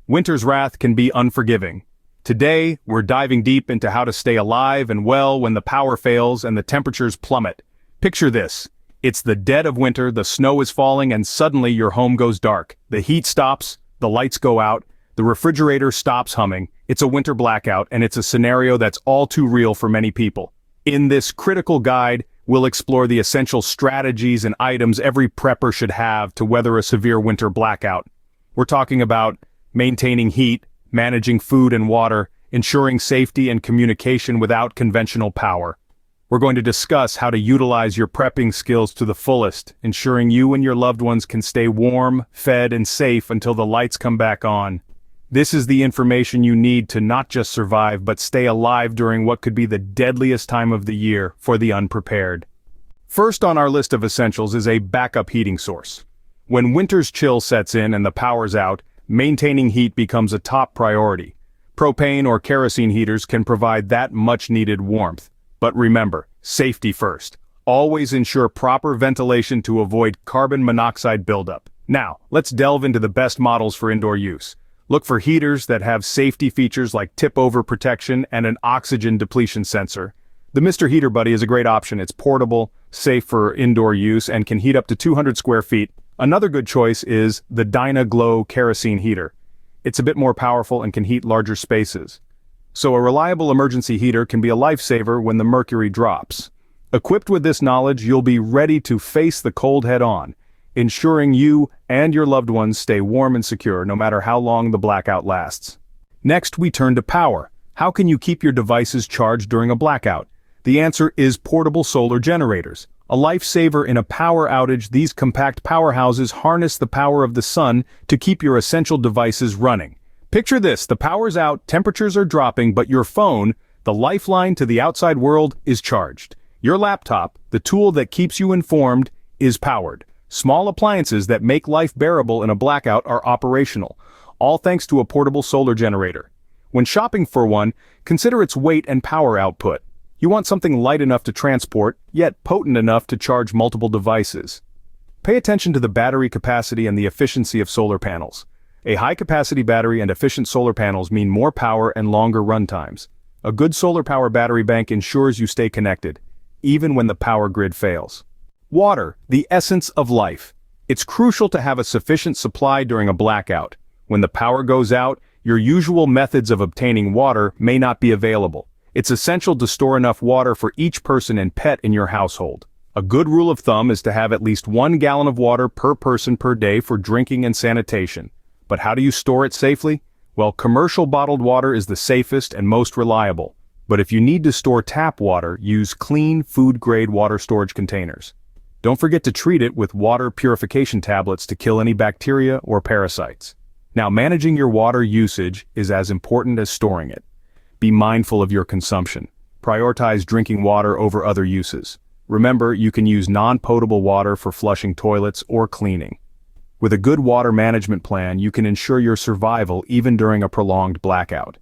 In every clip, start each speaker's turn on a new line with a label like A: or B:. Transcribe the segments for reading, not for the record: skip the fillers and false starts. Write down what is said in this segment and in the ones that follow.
A: Winter's wrath can be unforgiving. Today, we're diving deep into how to stay alive and well when the power fails and the temperatures plummet. Picture this. It's the dead of winter, the snow is falling, and suddenly your home goes dark. The heat stops, the lights go out, the refrigerator stops humming. It's a winter blackout, and it's a scenario that's all too real for many people. In this critical guide, we'll explore the essential strategies and items every prepper should have to weather a severe winter blackout. We're talking about maintaining heat, managing food and water, ensuring safety and communication without conventional power. We're going to discuss how to utilize your prepping skills to the fullest, ensuring you and your loved ones can stay warm, fed, and safe until the lights come back on. This is the information you need to not just survive but stay alive during what could be the deadliest time of the year for the unprepared. First on our list of essentials is a backup heating source. When winter's chill sets in and the power's out, maintaining heat becomes a top priority. Propane or kerosene heaters can provide that much-needed warmth. But remember, safety first. Always ensure proper ventilation to avoid carbon monoxide buildup. Now, let's delve into the best models for indoor use. Look for heaters that have safety features like tip-over protection and an oxygen depletion sensor. The Mr. Heater Buddy is a great option. It's portable, safe for indoor use, and can heat up to 200 square feet. Another good choice is the Dyna-Glow kerosene heater. It's a bit more powerful and can heat larger spaces. So a reliable emergency heater can be a lifesaver when the mercury drops. Equipped with this knowledge, you'll be ready to face the cold head-on, ensuring you and your loved ones stay warm and secure no matter how long the blackout lasts. Next, we turn to power. How can you keep your devices charged during a blackout? The answer is portable solar generators. A lifesaver in a power outage, these compact powerhouses harness the power of the sun to keep your essential devices running. Picture this, the power's out, temperatures are dropping, but your phone, the lifeline to the outside world, is charged. Your laptop, the tool that keeps you informed, is powered. Small appliances that make life bearable in a blackout are operational, all thanks to a portable solar generator. When shopping for one, consider its weight and power output. You want something light enough to transport, yet potent enough to charge multiple devices. Pay attention to the battery capacity and the efficiency of solar panels. A high-capacity battery and efficient solar panels mean more power and longer run times. A good solar power battery bank ensures you stay connected, even when the power grid fails. Water, the essence of life. It's crucial to have a sufficient supply during a blackout. When the power goes out, your usual methods of obtaining water may not be available. It's essential to store enough water for each person and pet in your household. A good rule of thumb is to have at least 1 gallon of water per person per day for drinking and sanitation. But how do you store it safely? Well, commercial bottled water is the safest and most reliable. But if you need to store tap water, use clean, food-grade water storage containers. Don't forget to treat it with water purification tablets to kill any bacteria or parasites. Now, managing your water usage is as important as storing it. Be mindful of your consumption. Prioritize drinking water over other uses. Remember, you can use non-potable water for flushing toilets or cleaning. With a good water management plan, you can ensure your survival even during a prolonged blackout.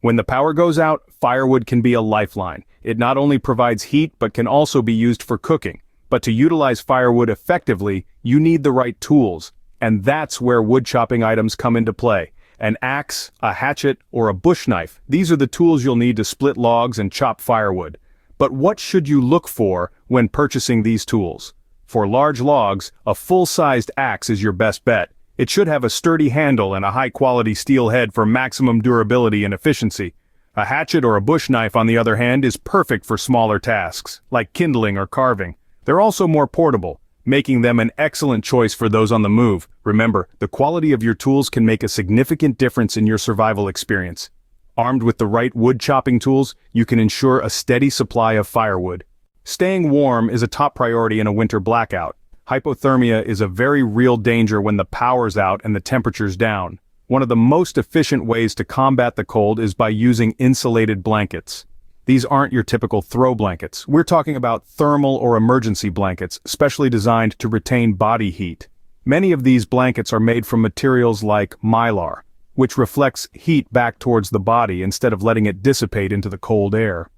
A: When the power goes out, firewood can be a lifeline. It not only provides heat but can also be used for cooking. But to utilize firewood effectively, you need the right tools. And that's where wood chopping items come into play. An axe, a hatchet, or a bush knife. These are the tools you'll need to split logs and chop firewood. But what should you look for when purchasing these tools? For large logs, a full-sized axe is your best bet. It should have a sturdy handle and a high-quality steel head for maximum durability and efficiency. A hatchet or a bush knife, on the other hand, is perfect for smaller tasks, like kindling or carving. They're also more portable, making them an excellent choice for those on the move. Remember, the quality of your tools can make a significant difference in your survival experience. Armed with the right wood chopping tools, you can ensure a steady supply of firewood. Staying warm is a top priority in a winter blackout. Hypothermia is a very real danger when the power's out and the temperature's down. One of the most efficient ways to combat the cold is by using insulated blankets. These aren't your typical throw blankets. We're talking about thermal or emergency blankets, specially designed to retain body heat. Many of these blankets are made from materials like Mylar, which reflects heat back towards the body instead of letting it dissipate into the cold air.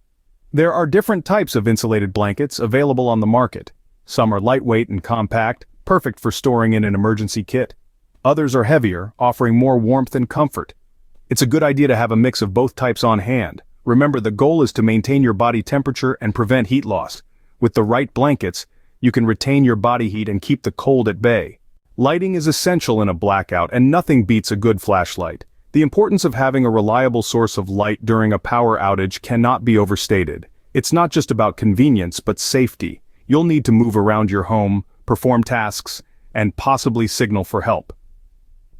A: There are different types of insulated blankets available on the market. Some are lightweight and compact, perfect for storing in an emergency kit. Others are heavier, offering more warmth and comfort. It's a good idea to have a mix of both types on hand. Remember, the goal is to maintain your body temperature and prevent heat loss. With the right blankets, you can retain your body heat and keep the cold at bay. Lighting is essential in a blackout, and nothing beats a good flashlight. The importance of having a reliable source of light during a power outage cannot be overstated. It's not just about convenience, but safety. You'll need to move around your home, perform tasks, and possibly signal for help.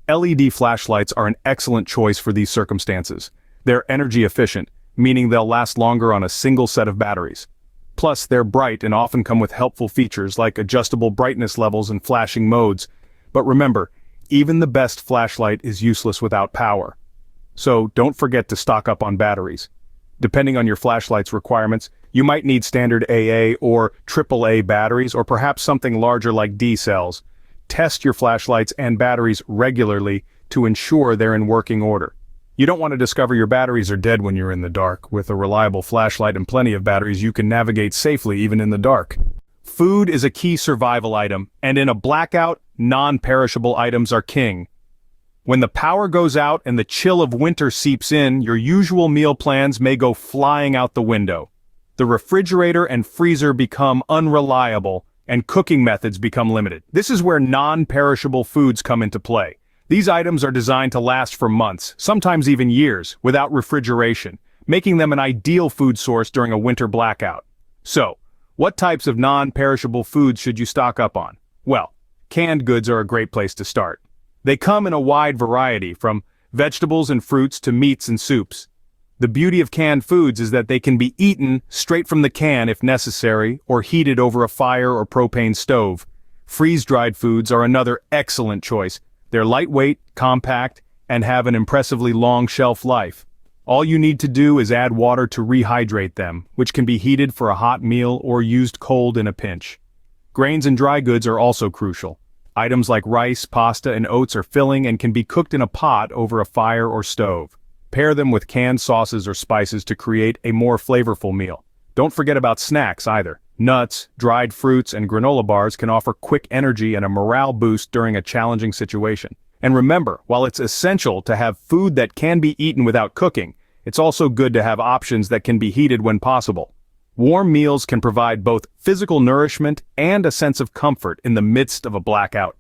A: LED flashlights are an excellent choice for these circumstances. They're energy efficient, meaning they'll last longer on a single set of batteries. Plus, they're bright and often come with helpful features like adjustable brightness levels and flashing modes. But remember, even the best flashlight is useless without power. So don't forget to stock up on batteries. Depending on your flashlight's requirements, you might need standard AA or AAA batteries, or perhaps something larger like D cells. Test your flashlights and batteries regularly to ensure they're in working order. You don't want to discover your batteries are dead when you're in the dark. With a reliable flashlight and plenty of batteries, you can navigate safely even in the dark. Food is a key survival item, and in a blackout, non-perishable items are king. When the power goes out and the chill of winter seeps in, your usual meal plans may go flying out the window. The refrigerator and freezer become unreliable, and cooking methods become limited. This is where non-perishable foods come into play. These items are designed to last for months, sometimes even years, without refrigeration, making them an ideal food source during a winter blackout. So, what types of non-perishable foods should you stock up on? Well, canned goods are a great place to start. They come in a wide variety, from vegetables and fruits to meats and soups. The beauty of canned foods is that they can be eaten straight from the can if necessary, or heated over a fire or propane stove. Freeze-dried foods are another excellent choice. They're lightweight, compact, and have an impressively long shelf life. All you need to do is add water to rehydrate them, which can be heated for a hot meal or used cold in a pinch. Grains and dry goods are also crucial. Items like rice, pasta, and oats are filling and can be cooked in a pot over a fire or stove. Pair them with canned sauces or spices to create a more flavorful meal. Don't forget about snacks either. Nuts, dried fruits, and granola bars can offer quick energy and a morale boost during a challenging situation. And remember, while it's essential to have food that can be eaten without cooking, it's also good to have options that can be heated when possible. Warm meals can provide both physical nourishment and a sense of comfort in the midst of a blackout.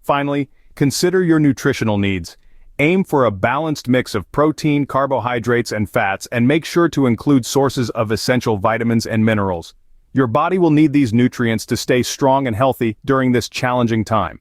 A: Finally, consider your nutritional needs. Aim for a balanced mix of protein, carbohydrates, and fats, and make sure to include sources of essential vitamins and minerals. Your body will need these nutrients to stay strong and healthy during this challenging time.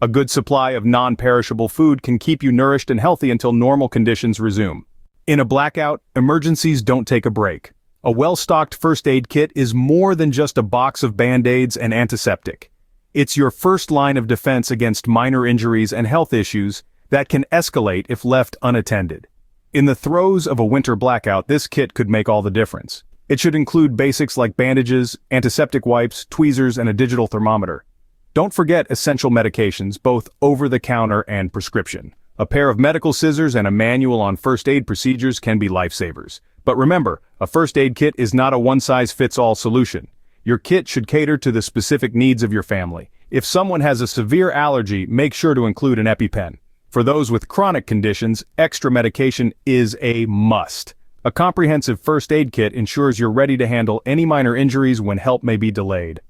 A: A good supply of non-perishable food can keep you nourished and healthy until normal conditions resume. In a blackout, emergencies don't take a break. A well-stocked first aid kit is more than just a box of Band-Aids and antiseptic. It's your first line of defense against minor injuries and health issues that can escalate if left unattended. In the throes of a winter blackout, this kit could make all the difference. It should include basics like bandages, antiseptic wipes, tweezers, and a digital thermometer. Don't forget essential medications, both over-the-counter and prescription. A pair of medical scissors and a manual on first aid procedures can be lifesavers. But remember, a first aid kit is not a one-size-fits-all solution. Your kit should cater to the specific needs of your family. If someone has a severe allergy, make sure to include an EpiPen. For those with chronic conditions, extra medication is a must. A comprehensive first aid kit ensures you're ready to handle any minor injuries when help may be delayed.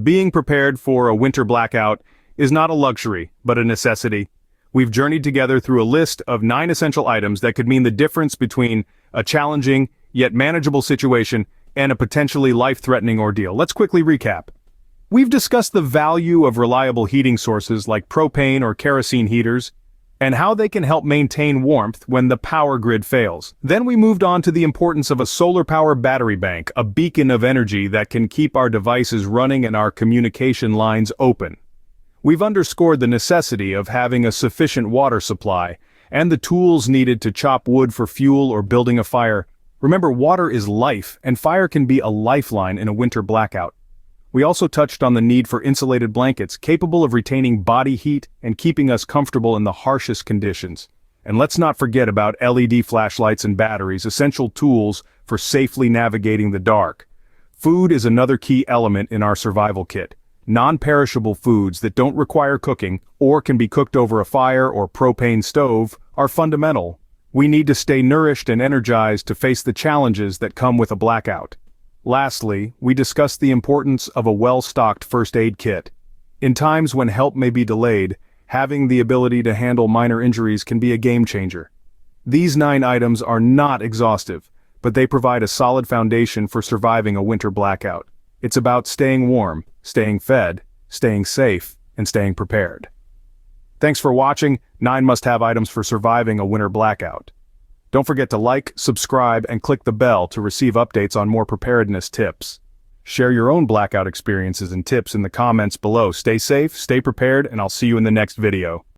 A: Being prepared for a winter blackout is not a luxury, but a necessity. We've journeyed together through a list of 9 essential items that could mean the difference between a challenging, yet manageable situation and a potentially life-threatening ordeal. Let's quickly recap. We've discussed the value of reliable heating sources like propane or kerosene heaters, and how they can help maintain warmth when the power grid fails. Then we moved on to the importance of a solar power battery bank, a beacon of energy that can keep our devices running and our communication lines open. We've underscored the necessity of having a sufficient water supply, and the tools needed to chop wood for fuel or building a fire. Remember, water is life, and fire can be a lifeline in a winter blackout. We also touched on the need for insulated blankets capable of retaining body heat and keeping us comfortable in the harshest conditions. And let's not forget about LED flashlights and batteries, essential tools for safely navigating the dark. Food is another key element in our survival kit. Non-perishable foods that don't require cooking or can be cooked over a fire or propane stove are fundamental. We need to stay nourished and energized to face the challenges that come with a blackout. Lastly, we discuss the importance of a well-stocked first aid kit. In times when help may be delayed, having the ability to handle minor injuries can be a game changer. These 9 items are not exhaustive, but they provide a solid foundation for surviving a winter blackout. It's about staying warm, staying fed, staying safe, and staying prepared. Thanks for watching 9 must-have items for surviving a winter blackout. Don't forget to like, subscribe, and click the bell to receive updates on more preparedness tips. Share your own blackout experiences and tips in the comments below. Stay safe, stay prepared, and I'll see you in the next video.